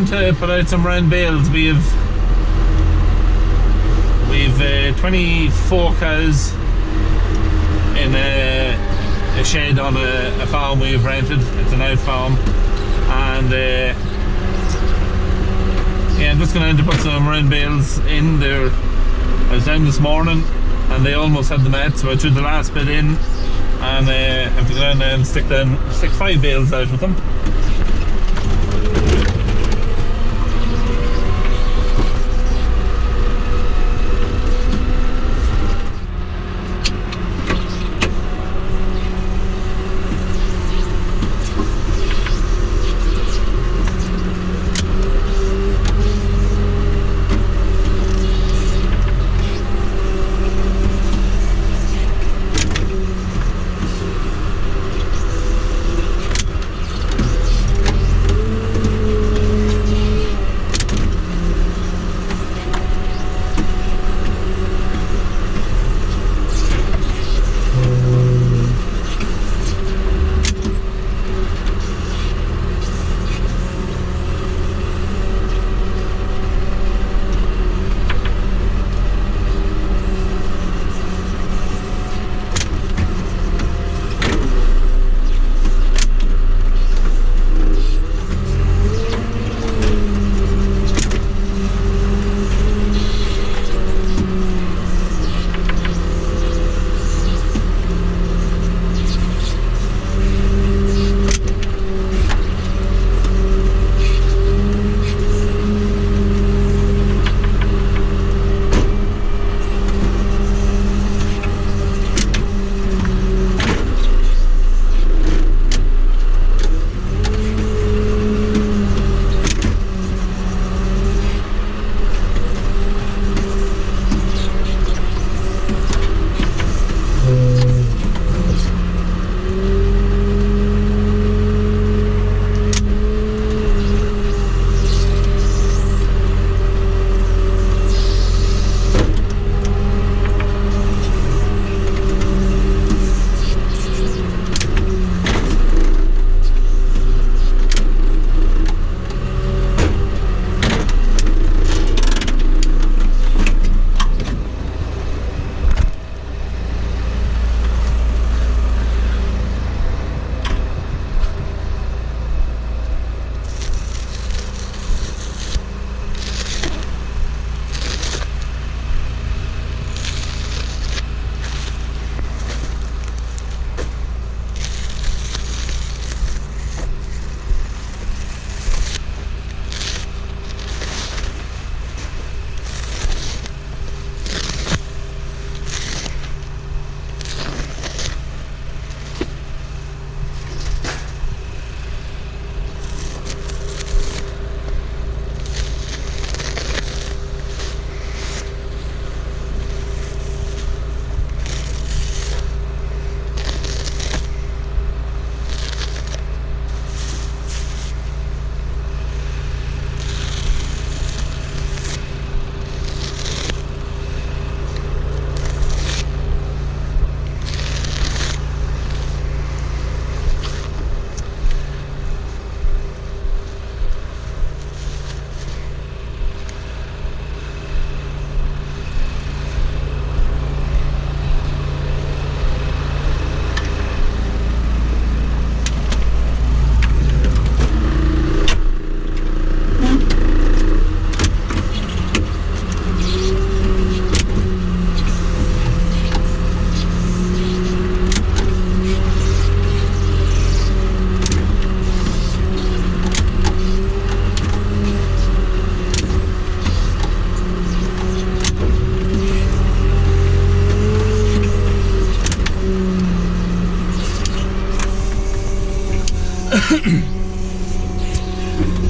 going to put out some round bales. We've 24 cows in a shed on a farm we've rented. It's an out farm, and yeah, I'm just going to put some round bales in there. I was down this morning and they almost had the mat, so I threw the last bit in, and I have to go down there and stick 5 bales out with them.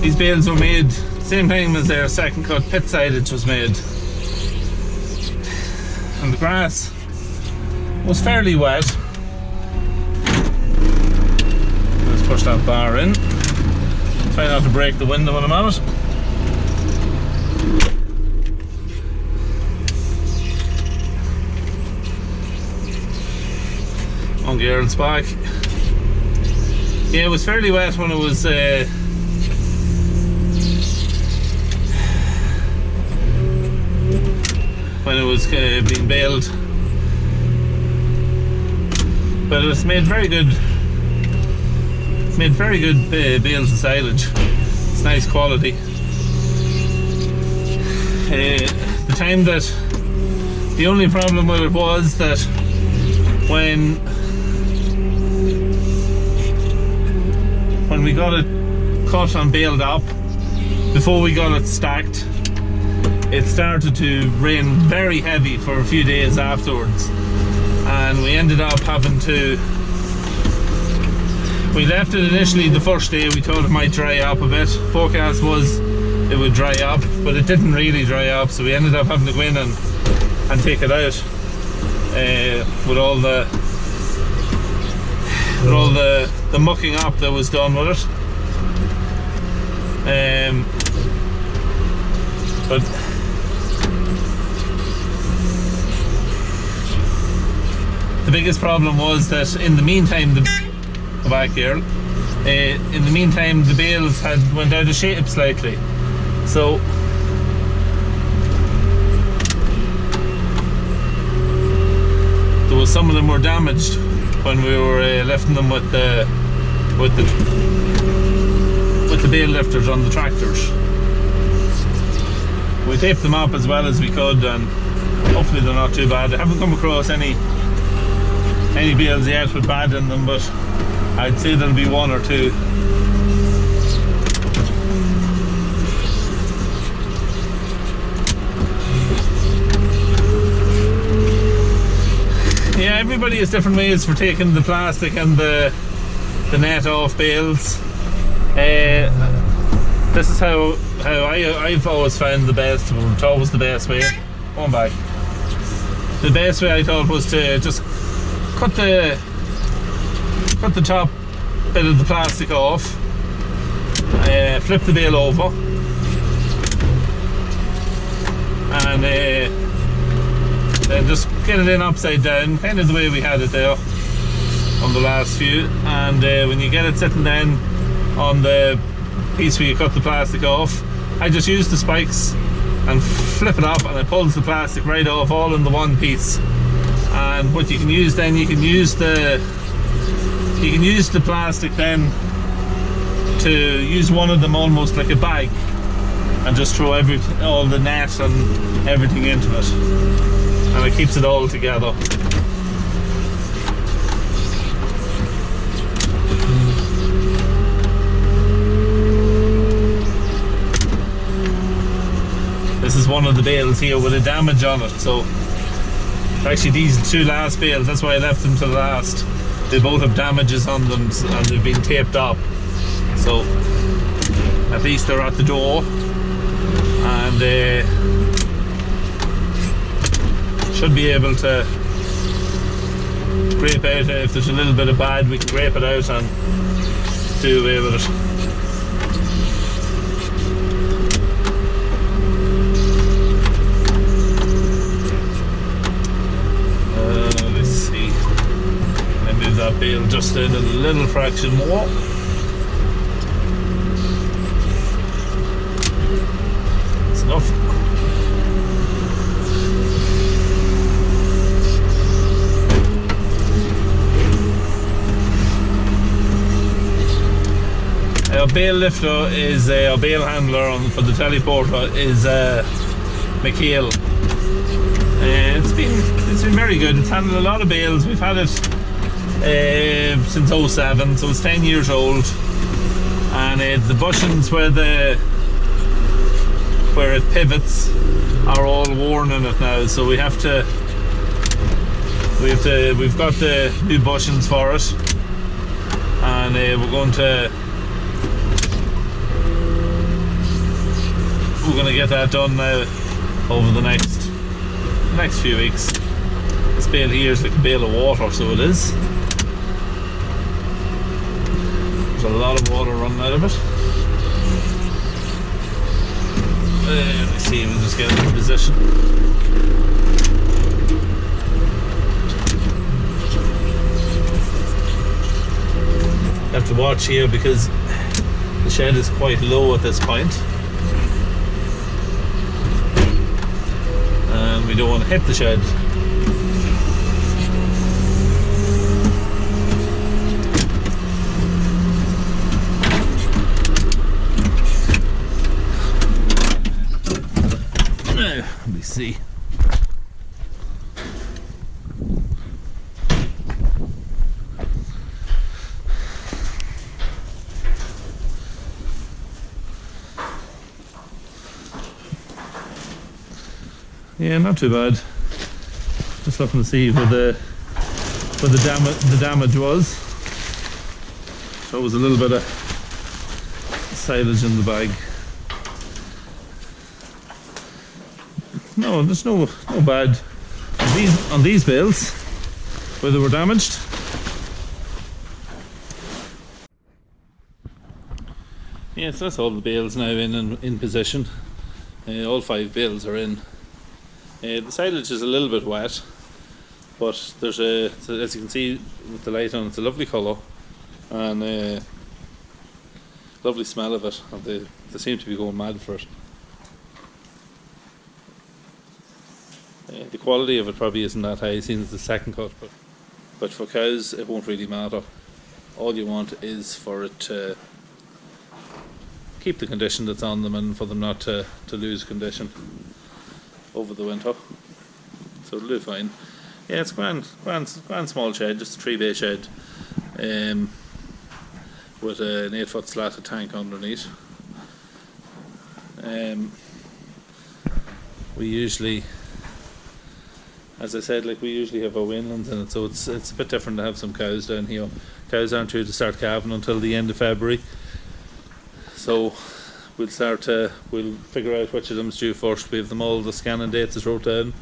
These bales were made same time as their second cut pit silage was made, and the grass was fairly wet. Let's push that bar in. Try not to break the window when I'm on it. On the Earl's back. Yeah, it was fairly wet when it was it's being baled. But it's made very good. Made very good bales of silage. It's nice quality. The time that the only problem with it was that when we got it cut and baled up, before we got it stacked, it started to rain very heavy for a few days afterwards, and we ended up having to. We left it initially the first day. We thought it might dry up a bit. Forecast was it would dry up, but it didn't really dry up, so we ended up having to go in and take it out with all the mucking up that was done with it. But the biggest problem was that in the meantime, in the meantime the bales had went out of shape slightly, so some of them were damaged when we were lifting them with the bale lifters on the tractors. We taped them up as well as we could, and hopefully they're not too bad. I haven't come across any bales yet with bad in them, but I'd say there'll be one or two. Yeah, everybody has different ways for taking the plastic and the net off bales. This is how I've always found the best. It's always the best way. Going back. The best way I thought was to just cut the top bit of the plastic off, flip the bale over, and then just get it in upside down, kind of the way we had it there on the last few. And when you get it sitting down on the piece where you cut the plastic off, I just use the spikes and flip it up, and it pulls the plastic right off, all in the one piece. And what you can use then, you can use the plastic then to use one of them almost like a bag, and just throw all the net and everything into it, and it keeps it all together. This is one of the bales here with a damage on it, so actually these two last bales, that's why I left them to the last. They both have damages on them and they've been taped up, so at least they're at the door, and should be able to scrape out. If there's a little bit of bad, we can scrape it out and do away with it. Let's see. I move that bale just in a little fraction more. That's enough. Our bale lifter is our bale handler for the teleporter is McHale. It's been very good. It's handled a lot of bales. We've had it since 07, so it's 10 years old. And the bushings where it pivots are all worn in it now. So we've got the new bushings for it, and we're going to get that done now over the next few weeks. This bale here is like a bale of water, so it is. There's a lot of water running out of it. Let me see, we'll just get it in position. You have to watch here because the shed is quite low at this point. and we don't want to hit the shed. Now, let me see. Yeah, not too bad. Just looking to see where the damage was. So it was a little bit of silage in the bag. No, there's no bad on these bales where they were damaged. Yeah, so that's all the bales now in position. All 5 bales are in. The silage is a little bit wet, but there's as you can see with the light on, it's a lovely colour and lovely smell of it. And they seem to be going mad for it. The quality of it probably isn't that high, seeing it's the second cut, but for cows it won't really matter. All you want is for it to keep the condition that's on them and for them not to lose condition over the winter, so it'll do fine. Yeah, it's grand small shed, just a 3-bay shed with an 8-foot slatted tank underneath. We usually, as I said, like we usually have our weanlings in it, so it's a bit different to have some cows down here. Cows aren't due to start calving until the end of February, so we'll figure out which of them's due first. We have them all, the scanning dates is wrote down,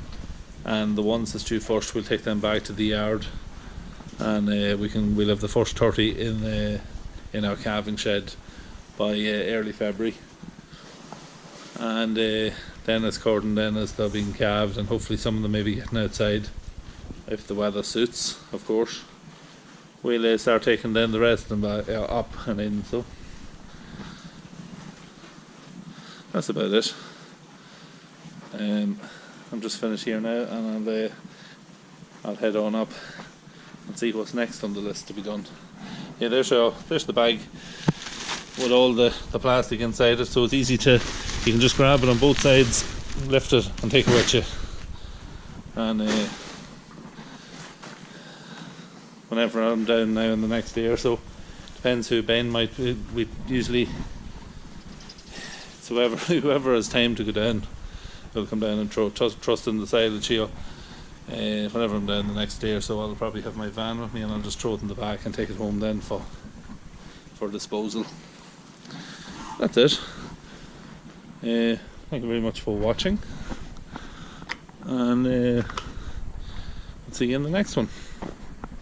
and the ones that's due first we'll take them back to the yard, and we'll have the first 30 in our calving shed by early February, and then it's according then as they're being calved, and hopefully some of them may be getting outside if the weather suits, of course. We'll start taking then the rest of them up and in, so that's about it. I'm just finished here now, and I'll head on up and see what's next on the list to be done. Yeah, there's the bag with all the plastic inside it, so it's easy you can just grab it on both sides, lift it and take it with you, and whenever I'm down now in the next day or so, depends who Ben might, we usually, so whoever has time to go down, he'll come down and trust in the silage here. Whenever I'm down the next day or so, I'll probably have my van with me, and I'll just throw it in the back and take it home then for disposal. That's it. Thank you very much for watching, and I'll see you in the next one.